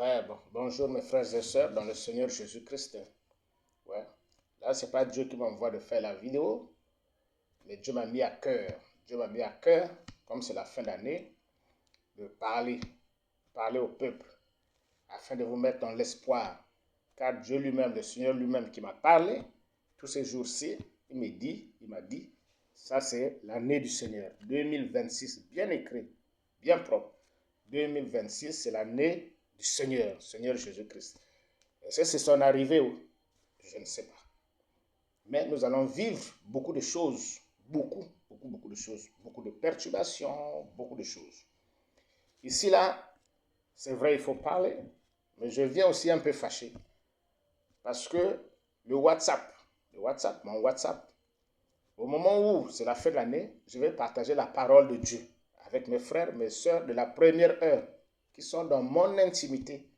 Ouais, bon, bonjour mes frères et sœurs dans le Seigneur Jésus-Christ. Ouais, là, c'est pas Dieu qui m'envoie de faire la vidéo, mais Dieu m'a mis à cœur. Dieu m'a mis à cœur, comme c'est la fin d'année, de parler au peuple, afin de vous mettre dans l'espoir. Car Dieu lui-même, le Seigneur lui-même qui m'a parlé, tous ces jours-ci, il m'a dit, ça c'est l'année du Seigneur, 2026, bien écrit, bien propre. 2026, c'est l'année du Seigneur, Seigneur Jésus-Christ. Est-ce que c'est son arrivée? Je ne sais pas. Mais nous allons vivre beaucoup de choses, beaucoup de choses, beaucoup de perturbations, beaucoup de choses. Ici, là, c'est vrai, il faut parler, mais je viens aussi un peu fâché. Parce que mon WhatsApp, au moment où c'est la fin de l'année, je vais partager la parole de Dieu avec mes frères, mes soeurs de la première heure, qui sont dans mon intimité,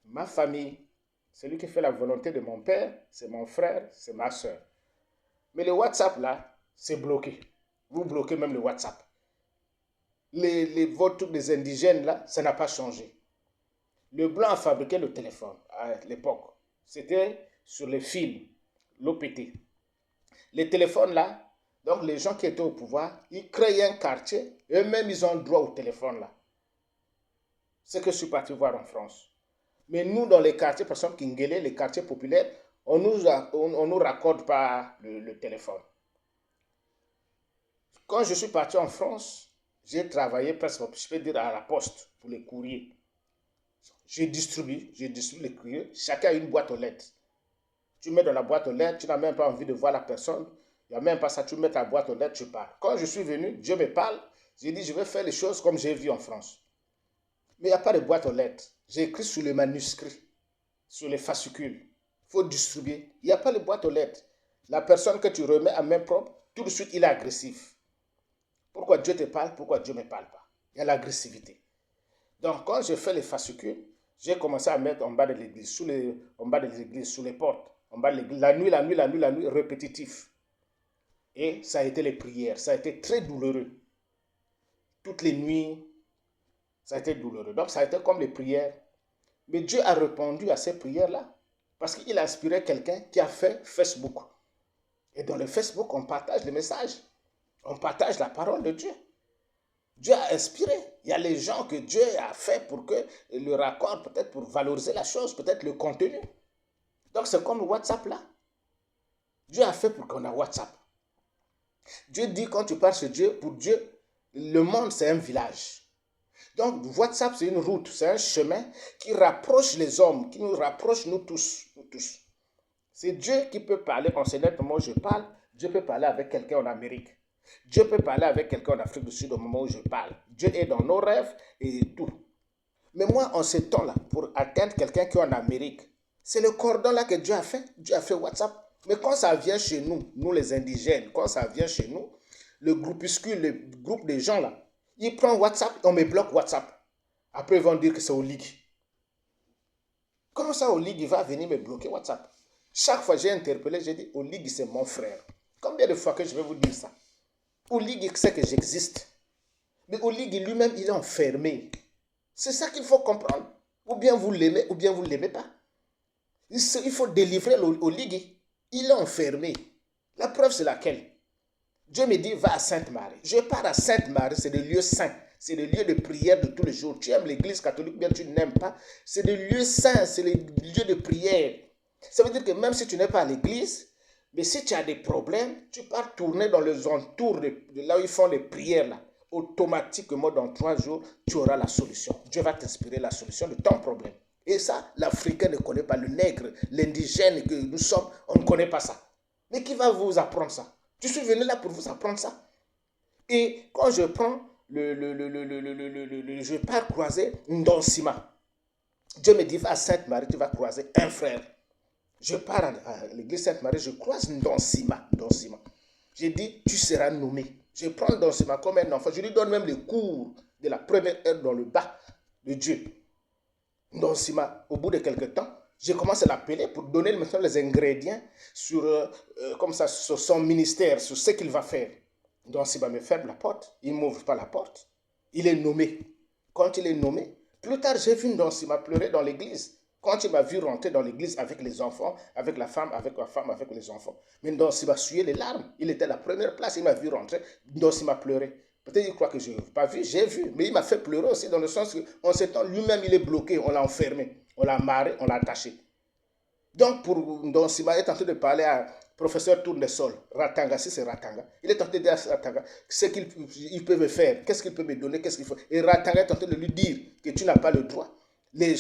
ma famille. Celui qui fait la volonté de mon père, c'est mon frère, c'est ma soeur. Mais le WhatsApp, là, c'est bloqué. Vous bloquez même le WhatsApp. Vos trucs des indigènes, là, ça n'a pas changé. Le blanc a fabriqué le téléphone à l'époque. C'était sur les fils, l'OPT. Les téléphones, là, donc les gens qui étaient au pouvoir, ils créaient un quartier, eux-mêmes, ils ont droit au téléphone, là. C'est que je suis parti voir en France. Mais nous, dans les quartiers, par exemple, Kingele, les quartiers populaires, on nous raccorde pas le téléphone. Quand je suis parti en France, j'ai travaillé presque, je peux dire, à la poste pour les courriers. Je distribue les courriers. Chacun a une boîte aux lettres. Tu mets dans la boîte aux lettres, tu n'as même pas envie de voir la personne. Il n'y a même pas ça, tu mets ta boîte aux lettres, tu pars. Quand je suis venu, Dieu me parle, j'ai dit, je vais faire les choses comme j'ai vu en France. Mais il n'y a pas de boîte aux lettres. J'ai écrit sur les manuscrits, sur les fascicules. Il faut distribuer. Il n'y a pas de boîte aux lettres. La personne que tu remets à main propre, tout de suite, il est agressif. Pourquoi Dieu te parle, pourquoi Dieu ne me parle pas? Il y a l'agressivité. Donc, quand je fais les fascicules, j'ai commencé à mettre en bas de l'église, en bas de l'église, sous les portes, en bas de l'église, la nuit, répétitif. Et ça a été les prières. Ça a été très douloureux. Toutes les nuits, ça a été douloureux. Donc, ça a été comme les prières. Mais Dieu a répondu à ces prières-là parce qu'il a inspiré quelqu'un qui a fait Facebook. Et dans le Facebook, on partage les messages. On partage la parole de Dieu. Dieu a inspiré. Il y a les gens que Dieu a fait pour que le raccord, peut-être pour valoriser la chose, peut-être le contenu. Donc, c'est comme le WhatsApp là. Dieu a fait pour qu'on ait WhatsApp. Dieu dit, quand tu parles sur Dieu, pour Dieu, le monde, c'est un village. Donc, WhatsApp, c'est une route, c'est un chemin qui rapproche les hommes, qui nous rapproche nous tous. C'est Dieu qui peut parler. En Sénètre, moi je parle, Dieu peut parler avec quelqu'un en Amérique. Dieu peut parler avec quelqu'un en Afrique du Sud au moment où je parle. Dieu est dans nos rêves et tout. Mais moi, en ce temps-là, pour atteindre quelqu'un qui est en Amérique, c'est le cordon là que Dieu a fait. Dieu a fait WhatsApp. Mais quand ça vient chez nous, nous les indigènes, quand ça vient chez nous, le groupuscule, le groupe des gens là, ils prennent WhatsApp, on me bloque WhatsApp. Après, ils vont dire que c'est Olig. Comment ça, Olig, il va venir me bloquer WhatsApp? Chaque fois j'ai interpellé, j'ai dit, Olig, c'est mon frère. Combien de fois que je vais vous dire ça? Olig sait que j'existe. Mais Olig lui-même, il est enfermé. C'est ça qu'il faut comprendre. Ou bien vous l'aimez, ou bien vous ne l'aimez pas. Il faut délivrer Olig. Il est enfermé. La preuve, c'est laquelle? Dieu me dit, va à Sainte-Marie. Je pars à Sainte-Marie, c'est des lieux saints. C'est des lieux de prière de tous les jours. Tu aimes l'église catholique, bien tu n'aimes pas. C'est des lieux saints, c'est des lieux de prière. Ça veut dire que même si tu n'es pas à l'église, mais si tu as des problèmes, tu pars tourner dans les entours de là où ils font les prières là. Automatiquement, dans 3 jours, tu auras la solution. Dieu va t'inspirer la solution de ton problème. Et ça, l'Africain ne connaît pas, le nègre, l'indigène que nous sommes, on ne connaît pas ça. Mais qui va vous apprendre ça? Je suis venu là pour vous apprendre ça. Et quand je prends je pars croiser Ndonsima. Dieu me dit, va à Sainte-Marie, tu vas croiser un frère. Je pars à l'église Sainte-Marie, je croise Ndonsima. J'ai dit, tu seras nommé. Je prends Ndonsima comme un enfant. Je lui donne même les cours de la première heure dans le bas de Dieu. Ndonsima, au bout de quelques temps, je commence à l'appeler pour donner maintenant les ingrédients sur, comme ça, sur son ministère, sur ce qu'il va faire. Donc, il va me fermer la porte. Il ne m'ouvre pas la porte. Il est nommé. Quand il est nommé, Plus tard, j'ai vu Ndonsima pleurer dans l'église. Quand il m'a vu rentrer dans l'église avec les enfants, avec la femme, avec les enfants. Mais Ndonsima suait les larmes. Il était à la première place. Il m'a vu rentrer. Ndonsima pleurait. Peut-être qu'il croit que je n'ai pas vu. J'ai vu. Mais il m'a fait pleurer aussi dans le sens qu'en ce temps, lui-même, il est bloqué. On l'a enfermé. On l'a amarré. On l'a attaché. Donc, pour Ndonsima, il est en train de parler à professeur Tournesol, Ratanga, si c'est Ratanga. Il est en train de dire à Ratanga ce qu'il peut me faire, qu'est-ce qu'il peut me donner, qu'est-ce qu'il faut. Et Ratanga est en train de lui dire que tu n'as pas le droit. Il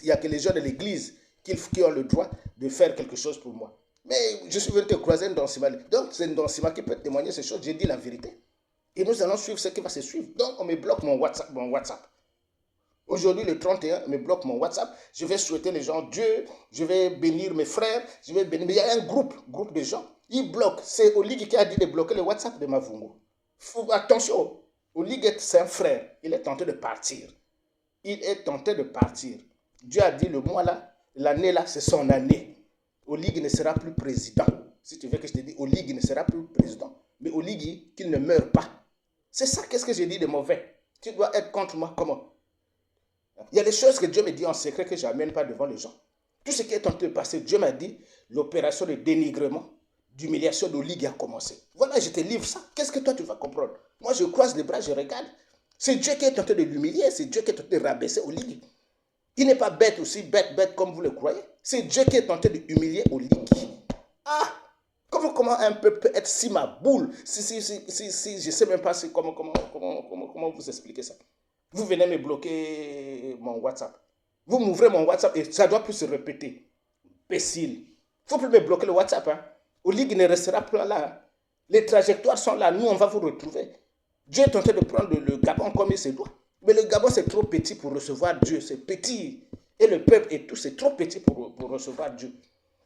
n'y a que les gens de l'église qui ont le droit de faire quelque chose pour moi. Mais je suis venu te croiser Ndonsima. Donc, c'est Ndonsima qui peut témoigner ces choses. J'ai dit la vérité. Et nous allons suivre ce qui va se suivre. Donc, on me bloque mon WhatsApp. Aujourd'hui, le 31, on me bloque mon WhatsApp. Je vais souhaiter les gens Dieu. Je vais bénir mes frères. Je vais bénir. Mais il y a un groupe de gens. Ils bloquent. C'est Olig qui a dit de bloquer le WhatsApp de Mavungo. Attention. Olig, c'est un frère. Il est tenté de partir. Il est tenté de partir. Dieu a dit le mois là, l'année là, c'est son année. Olig ne sera plus président. Si tu veux que je te dise, Olig ne sera plus président. Mais Olig, qu'il ne meure pas. C'est ça, qu'est-ce que j'ai dit de mauvais? Tu dois être contre moi, comment? Il y a des choses que Dieu me dit en secret que je n'amène pas devant les gens. Tout ce qui est en train de passer, Dieu m'a dit, l'opération de dénigrement, d'humiliation d'Olig a commencé. Voilà, je te livre ça. Qu'est-ce que toi tu vas comprendre? Moi, je croise les bras, je regarde. C'est Dieu qui est en train de l'humilier, c'est Dieu qui est en train de rabaisser Olig. Il n'est pas bête aussi, bête comme vous le croyez. C'est Dieu qui est en train de humilier Olig. Ah! Comment un peuple peut être si ma boule? Si, je ne sais même pas comment vous expliquer ça. Vous venez me bloquer mon WhatsApp. Vous m'ouvrez mon WhatsApp et ça ne doit plus se répéter. Imbécile. Il ne faut plus me bloquer le WhatsApp. Hein. Olig ne restera plus là. Les trajectoires sont là. Nous, on va vous retrouver. Dieu est en train de prendre le Gabon comme il se doit. Mais le Gabon, c'est trop petit pour recevoir Dieu. C'est petit. Et le peuple et tout, c'est trop petit pour recevoir Dieu.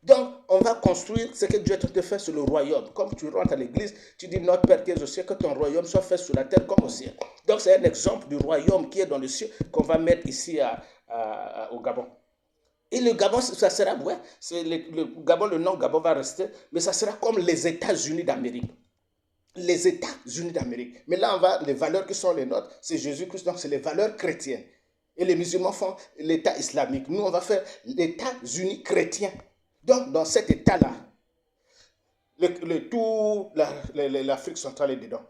Donc, on va construire ce que Dieu est en train de faire sur le royaume. Comme tu rentres à l'église, tu dis, notre Père qui est au ciel, que ton royaume soit fait sur la terre comme au ciel. Donc, c'est un exemple du royaume qui est dans le ciel qu'on va mettre ici au Gabon. Et le Gabon, ça sera, ouais, le Gabon, le nom Gabon va rester, mais ça sera comme les États-Unis d'Amérique. Les États-Unis d'Amérique. Mais là, on va, les valeurs qui sont les nôtres, c'est Jésus-Christ, donc c'est les valeurs chrétiennes. Et les musulmans font l'État islamique. Nous, on va faire l'États-Unis chrétien. Donc, dans cet état-là, l'Afrique centrale est dedans.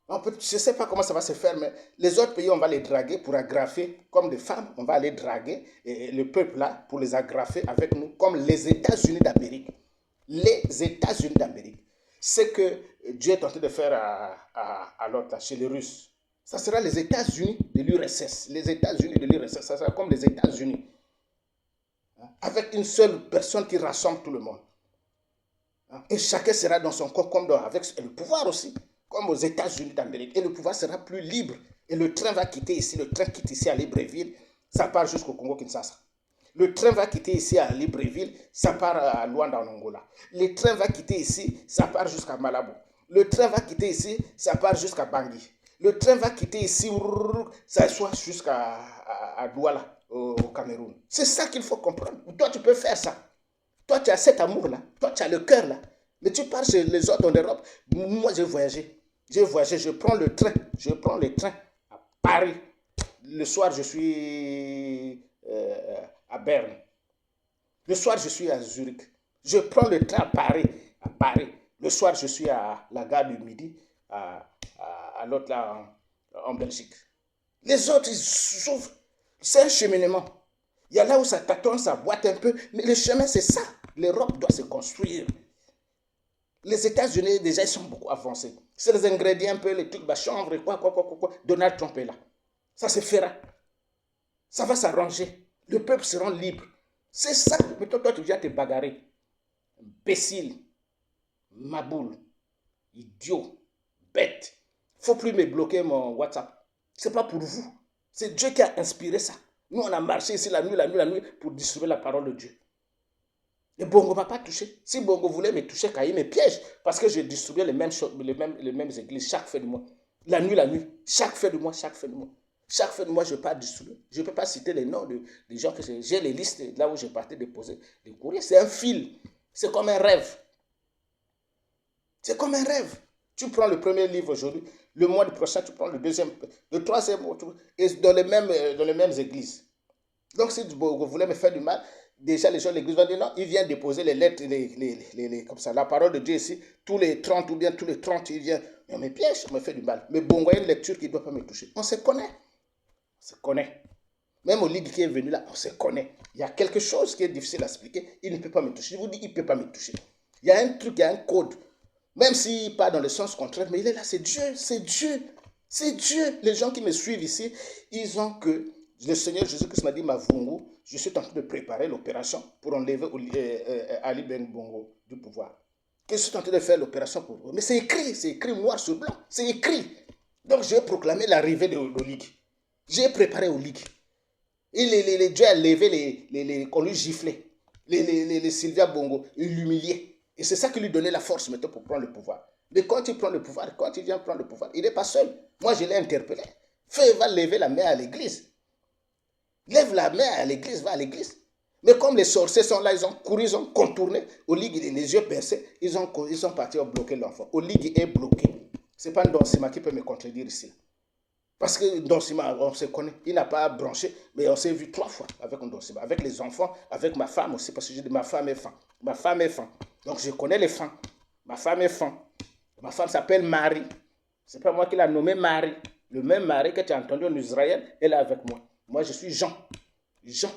Je ne sais pas comment ça va se faire, mais les autres pays, on va les draguer pour agrafer comme des femmes. On va les draguer, et le peuple là, pour les agrafer avec nous, comme les États-Unis d'Amérique. Les États-Unis d'Amérique. Ce que Dieu est en train de faire à l'autre, chez les Russes. Ça sera les États-Unis de l'URSS. Les États-Unis de l'URSS, ça sera comme les États-Unis. Avec une seule personne qui rassemble tout le monde. Et chacun sera dans son corps comme avec le pouvoir aussi, comme aux États-Unis d'Amérique. Et le pouvoir sera plus libre. Et le train va quitter ici, le train quitte ici à Libreville, ça part jusqu'au Congo-Kinshasa. Le train va quitter ici à Libreville, ça part à Luanda en Angola. Le train va quitter ici, ça part jusqu'à Malabo. Le train va quitter ici, ça part jusqu'à Bangui. Le train va quitter ici, ça soit jusqu'à Douala, au Cameroun. C'est ça qu'il faut comprendre. Toi, tu peux faire ça. Toi, tu as cet amour-là. Toi, tu as le cœur là. Mais tu pars chez les autres en Europe. Moi, j'ai voyagé. Je prends le train. Je prends le train à Paris. Le soir, je suis à Berne. Le soir, je suis à Zurich. Je prends le train à Paris. Le soir, je suis à la gare du Midi, à l'autre là, en Belgique. Les autres, ils souffrent. C'est un cheminement. Il y a là où ça tâtonne, ça boite un peu, mais le chemin, c'est ça. L'Europe doit se construire. Les États-Unis, déjà, ils sont beaucoup avancés. C'est les ingrédients un peu, les trucs, chanvre, quoi. Donald Trump est là. Ça se fera. Ça va s'arranger. Le peuple sera libre. C'est ça. Mais toi, tu viens te bagarrer. Imbécile. Maboule. Idiot. Bête. Il ne faut plus me bloquer mon WhatsApp. Ce n'est pas pour vous. C'est Dieu qui a inspiré ça. Nous, on a marché ici la nuit pour distribuer la parole de Dieu. Et Bongo ne m'a pas touché. Si Bongo voulait me toucher, il me piège. Parce que je distribuais les mêmes églises chaque fin de mois. La nuit. Chaque fin de mois. Chaque fin de mois, je pars distribuer. Je ne peux pas citer les noms des gens que j'ai les listes là où je partais déposer les courriers. C'est un fil. C'est comme un rêve. C'est comme un rêve. Tu prends le premier livre aujourd'hui. Le mois prochain, tu prends le deuxième, le troisième, et dans les mêmes églises. Donc, si vous voulez me faire du mal, déjà les gens de l'église vont dire non, il vient déposer les lettres, comme ça, la parole de Dieu ici, tous les 30 ou bien tous les 30, il vient. On me piège, on me fait du mal. Mais bon, il y a une lecture qui ne doit pas me toucher. On se connaît. On se connaît. Même au ligue qui est venu là, on se connaît. Il y a quelque chose qui est difficile à expliquer, il ne peut pas me toucher. Je vous dis, il ne peut pas me toucher. Il y a un truc, il y a un code. Même s'il part dans le sens contraire, mais il est là, c'est Dieu, c'est Dieu. C'est Dieu. Les gens qui me suivent ici, ils ont que le Seigneur Jésus-Christ m'a dit, Mavungu, je suis en train de préparer l'opération pour enlever Ali Ben Bongo du pouvoir. Que je suis en train de faire l'opération pour vous. Mais c'est écrit noir sur blanc, c'est écrit. Donc j'ai proclamé l'arrivée de Olig. J'ai préparé Olig. Et Dieu a levé qu'on lui giflait. Les Sylvia Bongo, il l'humiliait. Et c'est ça qui lui donnait la force maintenant pour prendre le pouvoir. Mais quand il prend le pouvoir, quand il vient prendre le pouvoir, il n'est pas seul. Moi, je l'ai interpellé. Va lever la main à l'église. Lève la main à l'église, va à l'église. Mais comme les sorciers sont là, ils ont couru, ils ont contourné. Olig, les yeux percés, ils sont partis bloquer l'enfant. Olig est bloqué. Ce n'est pas Ndonsima qui peut me contredire ici. Parce que Ndonsima, on se connaît. Il n'a pas branché, mais on s'est vu 3 fois avec Ndonsima. Avec les enfants, avec ma femme aussi, parce que je dis ma femme est femme. Ma femme est femme. Donc je connais les femmes. Ma femme est femme. Ma femme s'appelle Marie. Ce n'est pas moi qui l'ai nommée Marie. Le même Marie que tu as entendu en Israël, elle est avec moi. Moi, je suis Jean. Jean.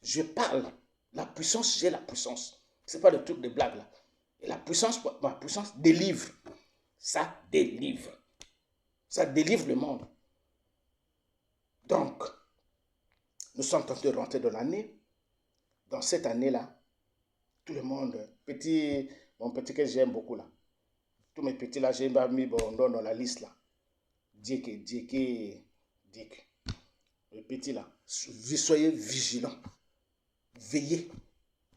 Je parle. La puissance, j'ai la puissance. Ce n'est pas le truc de blague là. Et la puissance, ma puissance délivre. Ça délivre. Ça délivre le monde. Donc, nous sommes en train de rentrer dans l'année. Dans cette année-là, tout le monde, mon petit que j'aime beaucoup là, tous mes petits là, j'ai mis dans la liste là. Dick. Le petit là, soyez vigilants. Veillez.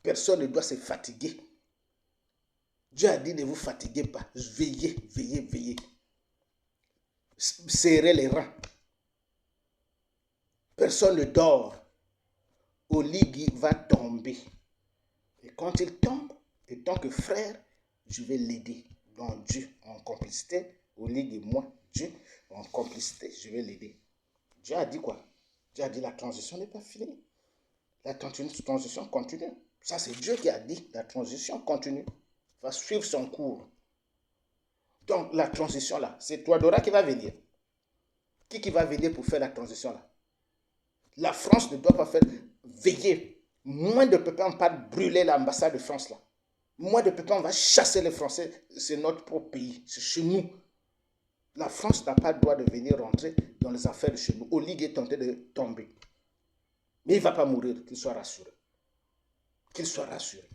Personne ne doit se fatiguer. Dieu a dit ne vous fatiguez pas. Veillez. Serrez les rangs. Personne ne dort. Olig va tomber. Et quand il tombe, et tant que frère, je vais l'aider. Donc Dieu, en complicité, Olig et moi, Dieu, en complicité, je vais l'aider. Dieu a dit quoi? Dieu a dit la transition n'est pas finie. La transition continue. Ça, c'est Dieu qui a dit la transition continue. Va suivre son cours. Donc, la transition là, c'est Touadéra qui va venir. Qui va venir pour faire la transition là? La France ne doit pas faire veiller. Moins de peuples, on ne va pas brûler l'ambassade de France là. Moins de peuples, on va chasser les Français. C'est notre propre pays. C'est chez nous. La France n'a pas le droit de venir rentrer dans les affaires de chez nous. Olig est tenté de tomber. Mais il ne va pas mourir, qu'il soit rassuré. Qu'il soit rassuré.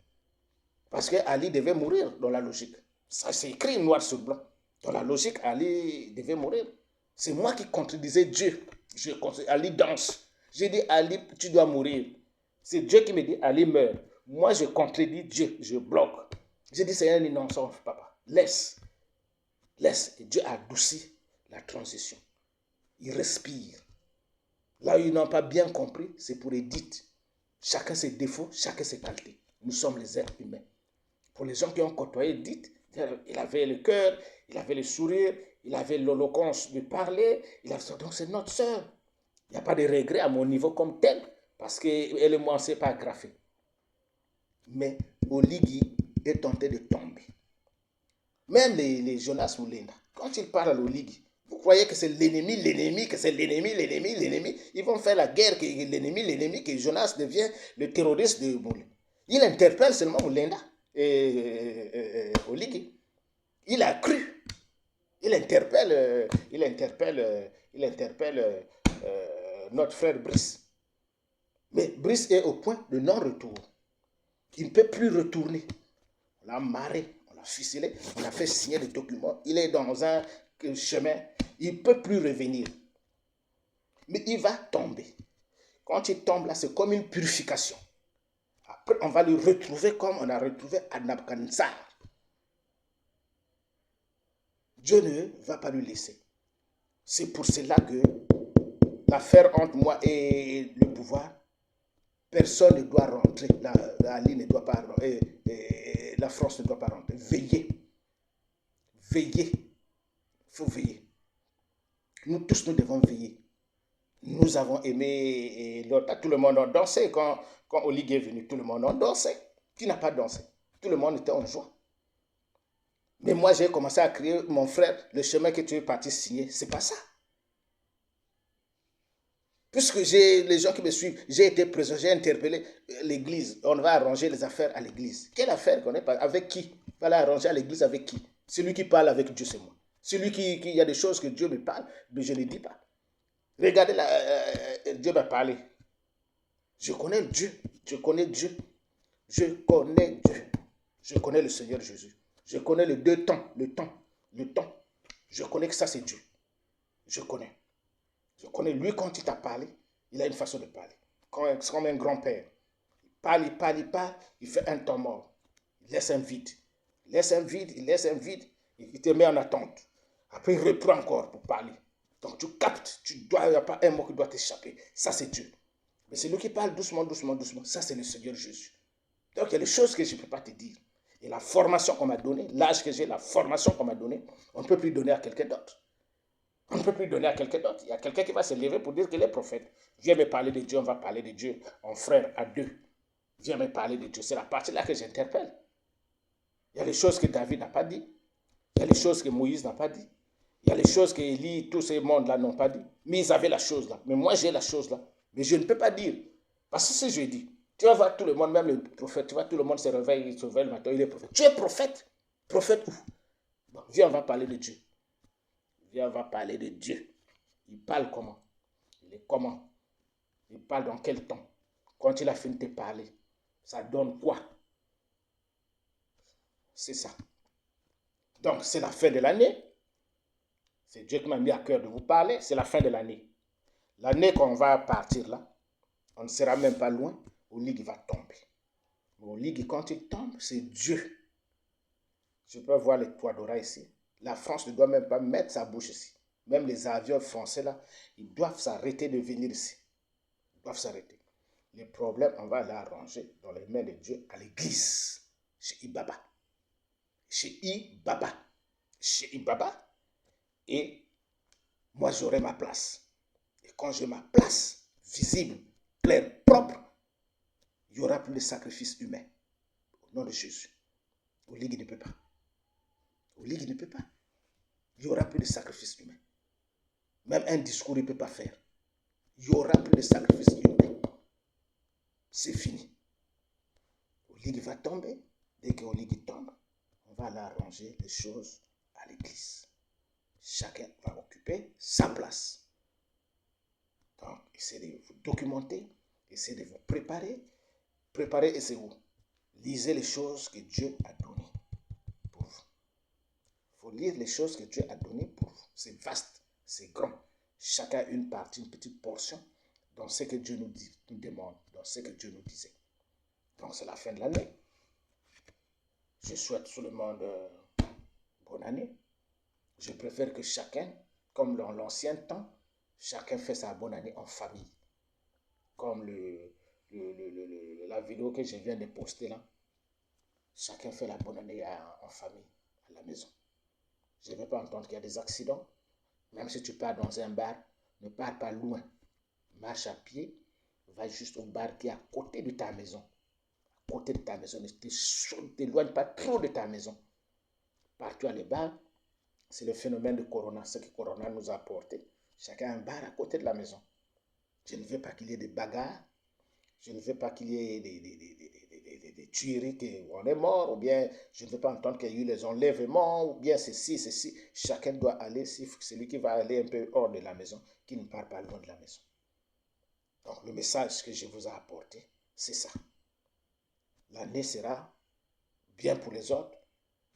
Parce que Ali devait mourir dans la logique. Ça, c'est écrit noir sur blanc. Dans la logique, Ali devait mourir. C'est moi qui contredisais Dieu. Ali danse. J'ai dit, Ali, tu dois mourir. C'est Dieu qui me dit, Ali meurt. Moi, je contredis Dieu. Je bloque. J'ai dit, c'est un innocent, papa. Laisse. Et Dieu a adouci la transition. Il respire. Là où ils n'ont pas bien compris, c'est pour Edith. Chacun ses défauts, chacun ses qualités. Nous sommes les êtres humains. Pour les gens qui ont côtoyé Edith, il avait le cœur, il avait le sourire, il avait l'éloquence de parler. Donc c'est notre sœur. Il n'y a pas de regret à mon niveau comme tel, parce qu'elle et moi, on ne s'est pas agrafé. Mais Oligui est tenté de tomber. Même les Jonas ou Lena, quand ils parlent à l'Oligui, vous croyez que c'est l'ennemi, que c'est l'ennemi. Ils vont faire la guerre, que l'ennemi, que Jonas devient le terroriste de Moulin. Il interpelle seulement Moulenda et Oligui. Il a cru. Il interpelle notre frère Brice. Mais Brice est au point de non-retour. Il ne peut plus retourner. On l'a marré, on l'a ficelé, on a fait signer des documents. Il est dans un chemin. Il ne peut plus revenir. Mais il va tomber. Quand il tombe là, c'est comme une purification. Après, on va le retrouver comme on a retrouvé Nabuchodonosor. Dieu ne va pas lui laisser. C'est pour cela que l'affaire entre moi et le pouvoir, personne ne doit rentrer. Ali ne doit pas rentrer. La France ne doit pas rentrer. Veillez. faut veiller. Nous tous, nous devons veiller. Nous avons aimé l'autre. Tout le monde a dansé. Quand Olig est venu, tout le monde a dansé. Qui n'a pas dansé? Tout le monde était en joie. Mais moi, j'ai commencé à crier, mon frère, le chemin que tu es parti signer, c'est pas ça. Puisque j'ai les gens qui me suivent, j'ai été présent, j'ai interpellé l'église. On va arranger les affaires à l'église. Quelle affaire qu'on est pas? Avec qui? On va arranger à l'église avec qui? Celui qui parle avec Dieu, c'est moi. Celui qui y a des choses que Dieu me parle, mais je ne les dis pas. Regardez, Dieu m'a parlé. Je connais Dieu. Je connais Dieu. Je connais Dieu. Je connais le Seigneur Jésus. Je connais les deux temps. Le temps. Le temps. Je connais que ça, c'est Dieu. Je connais. Je connais lui quand il t'a parlé. Il a une façon de parler. C'est comme un grand-père. Il parle, il parle, il parle. Il fait un temps mort. Il laisse un vide. Il laisse un vide. Il laisse un vide. Il te met en attente. Après, il reprend encore pour parler. Donc, tu captes. Il n'y a pas un mot qui doit t'échapper. Ça, c'est Dieu. Mais c'est lui qui parle doucement, doucement, doucement. Ça, c'est le Seigneur Jésus. Donc, il y a des choses que je ne peux pas te dire. Et la formation qu'on m'a donnée, l'âge que j'ai, la formation qu'on m'a donnée, on ne peut plus donner à quelqu'un d'autre. On ne peut plus donner à quelqu'un d'autre. Il y a quelqu'un qui va se lever pour dire qu'il est prophète. Viens me parler de Dieu, on va parler de Dieu en frère à deux. Viens me parler de Dieu. C'est la partie là que j'interpelle. Il y a les choses que David n'a pas dit. Il y a les choses que Moïse n'a pas dit. Il y a les choses que Élie, tous ces mondes-là n'ont pas dit. Mais ils avaient la chose là. Mais moi, j'ai la chose là. Mais je ne peux pas dire. Parce que si je dis, tu vas voir tout le monde, même le prophète, tu vois, tout le monde se réveille, il se réveille le matin, il est prophète. Tu es prophète? Prophète où? Bon, viens, on va parler de Dieu. Viens, on va parler de Dieu. Il parle comment? Il est comment? Il parle dans quel temps? Quand il a fini de te parler, ça donne quoi? C'est ça. Donc, c'est la fin de l'année. C'est Dieu qui m'a mis à cœur de vous parler. C'est la fin de l'année. L'année qu'on va partir là, on ne sera même pas loin. Olig va tomber. Olig, quand il tombe, c'est Dieu. Je peux voir les toits d'Ora ici. La France ne doit même pas mettre sa bouche ici. Même les avions français là, ils doivent s'arrêter de venir ici. Ils doivent s'arrêter. Les problèmes, on va les arranger dans les mains de Dieu à l'église. Chez Ibaba. Chez Ibaba. Chez Ibaba. Et moi, j'aurai ma place. Et quand j'ai ma place visible, claire, propre, il n'y aura plus de sacrifice humain. Au nom de Jésus. Olig ne peut pas. Olig ne peut pas. Il n'y aura plus de sacrifice humain. Même un discours, il ne peut pas faire. Il n'y aura plus de sacrifice humain. C'est fini. Olig va tomber. Dès que Olig tombe, on va aller arranger les choses à l'église. Chacun va occuper sa place. Donc, essayez de vous documenter, essayez de vous préparer. Préparez et c'est vous. Lisez les choses que Dieu a données pour vous. Il faut lire les choses que Dieu a données pour vous. C'est vaste, c'est grand. Chacun a une partie, une petite portion dans ce que Dieu nous demande, dans ce que Dieu nous disait. Donc, c'est la fin de l'année. Je souhaite tout le monde bonne année. Je préfère que chacun, comme dans l'ancien temps, chacun fait sa bonne année en famille. Comme la vidéo que je viens de poster là. Chacun fait la bonne année en famille, à la maison. Je ne veux pas entendre qu'il y a des accidents. Même si tu pars dans un bar, ne pars pas loin. Marche à pied, va juste au bar qui est à côté de ta maison. À côté de ta maison, ne t'éloigne pas trop de ta maison. Partout à les bars, c'est le phénomène de Corona, ce que Corona nous a apporté. Chacun a un bar à côté de la maison. Je ne veux pas qu'il y ait des bagarres. Je ne veux pas qu'il y ait des tueries, qu'on est mort, ou bien je ne veux pas entendre qu'il y ait eu les enlèvements, ou bien ceci, ceci. Chacun doit aller, c'est celui qui va aller un peu hors de la maison, qui ne part pas loin de la maison. Donc le message que je vous ai apporté, c'est ça. L'année sera bien pour les autres,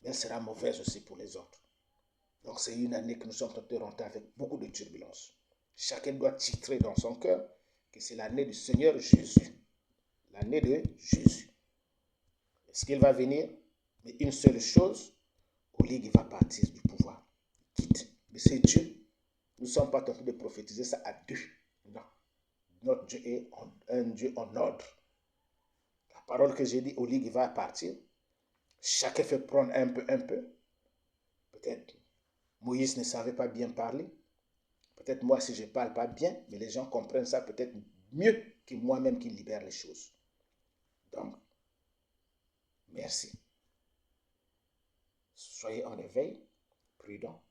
mais elle sera mauvaise aussi pour les autres. Donc c'est une année que nous sommes en train de rentrer avec beaucoup de turbulences. Chacun doit titrer dans son cœur que c'est l'année du Seigneur Jésus. L'année de Jésus. Est-ce qu'il va venir? Mais une seule chose, Olig va partir du pouvoir. Quitte. Mais c'est Dieu. Nous ne sommes pas en train de prophétiser ça à deux. Non. Notre Dieu est un Dieu en ordre. La parole que j'ai dit, Olig va partir. Chacun fait prendre un peu. Peut-être Moïse ne savait pas bien parler. Peut-être moi, si je ne parle pas bien, mais les gens comprennent ça peut-être mieux que moi-même qui libère les choses. Donc, merci. Soyez en éveil, prudents.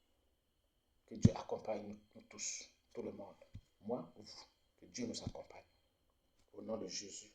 Que Dieu accompagne nous tous, tout le monde. Moi, vous. Que Dieu nous accompagne. Au nom de Jésus.